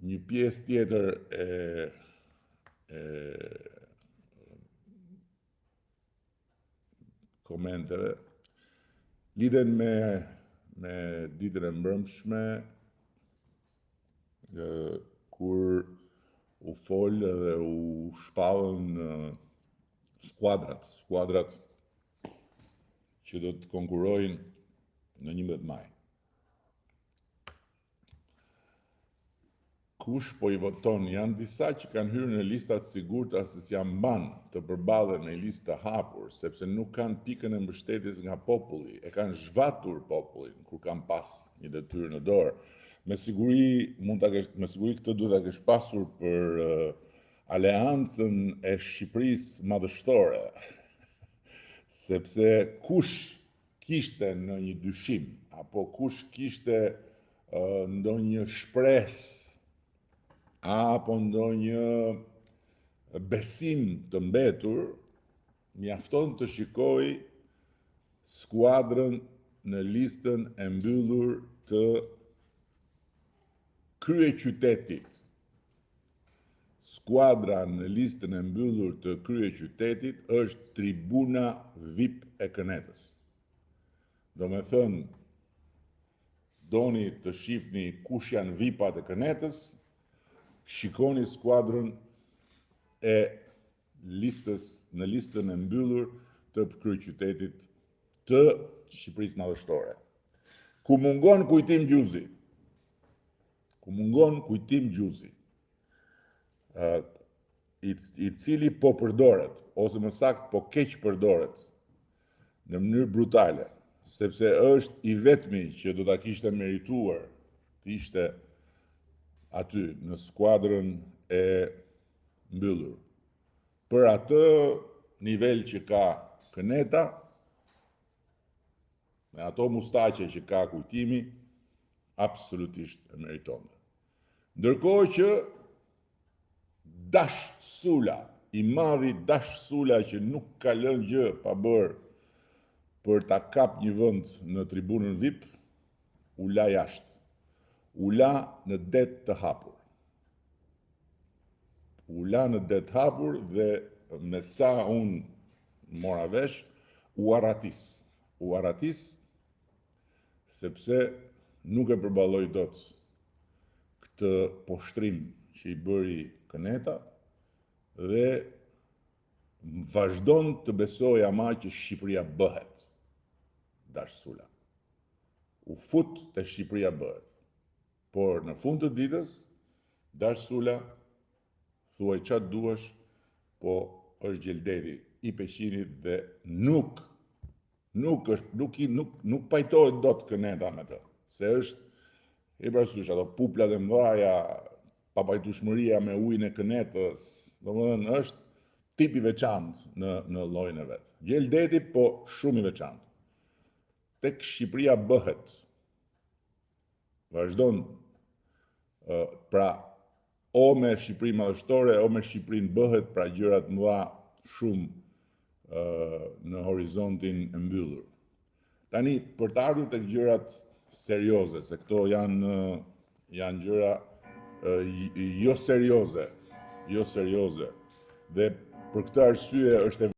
Një pjesë tjetër e komenteve lidhen me ditën e mbrëmshme, kur u fol dhe u shpallën skuadrat që do të konkurrojnë në 11 maj. Kush po i voton? Janë disa që kanë hyrë në listat sigurta se si janë mban të përballen në listë të hapur, sepse nuk kanë pikën e mbështetjes nga populli, e kanë zhvatur popullin kur kanë pas një detyrë në dorë. Me siguri këtë duhet ta kesh pasur për aleancën e Shqipërisë madhështore, sepse kush kishte në një dyshim, apo kush kishte ndonjë shpresë, apo ndonjë besim të mbetur, mjafton të shikoj skuadrën në listën e mbyllur të kryeqytetit. Skuadra në listën e mbyllur të kryeqytetit është tribuna VIP e Kënetës. Do me thënë, doni të shihni kush janë VIP-at e Kënetës, shikoni skuadrën e në listën e mbyllur të kryeqytetit të Shqipërisë madhështore. Ku mungon kujtim gjuzi, i cili po përdoret, ose më saktë po keq përdoret në mënyrë brutale, sepse është i vetmi që do ta kishte merituar të ishte aty në skuadrën e mbyllur. Për atë nivel që ka Këneta, me ato mustaqe që ka kujtimi, absolutisht e meriton. Ndërkohë që Dash Sula, i madhi Dash Sula, që nuk ka lënë gjë pa bërë për ta kap një vend në tribunën VIP, u la jashtë. U la në det të hapur. Dhe me sa unë mora vesh, u arratis, sepse nuk e përballoi dot këtë poshtrim që i bëri Këneta dhe vazhdon të besoj ama që Shqipëria bëhet. Dash Sula u fut te Shqipëria bëhet. Por në fund të ditës, Dash Sula thuaj çfarë duash, po është gjeldeti i peqinit dhe nuk pajtohet dot Këneta me të, se është i parasysh ato puplat e mëdha, papajtueshmëria me ujin e Kënetës, domethënë është tip i veçantë në llojin e vet. Gjeldeti, po shumë i veçantë. Tek Shqipëria bëhet. Vazhdon pra o me Shqipërinë madhështore, o me Shqipërinë bëhet, pra gjërat mëdha shumë në horizontin e mbyllur. Tani, për të ardhur tek gjërat serioze, se këto janë gjëra jo serioze, dhe për këtë arsye është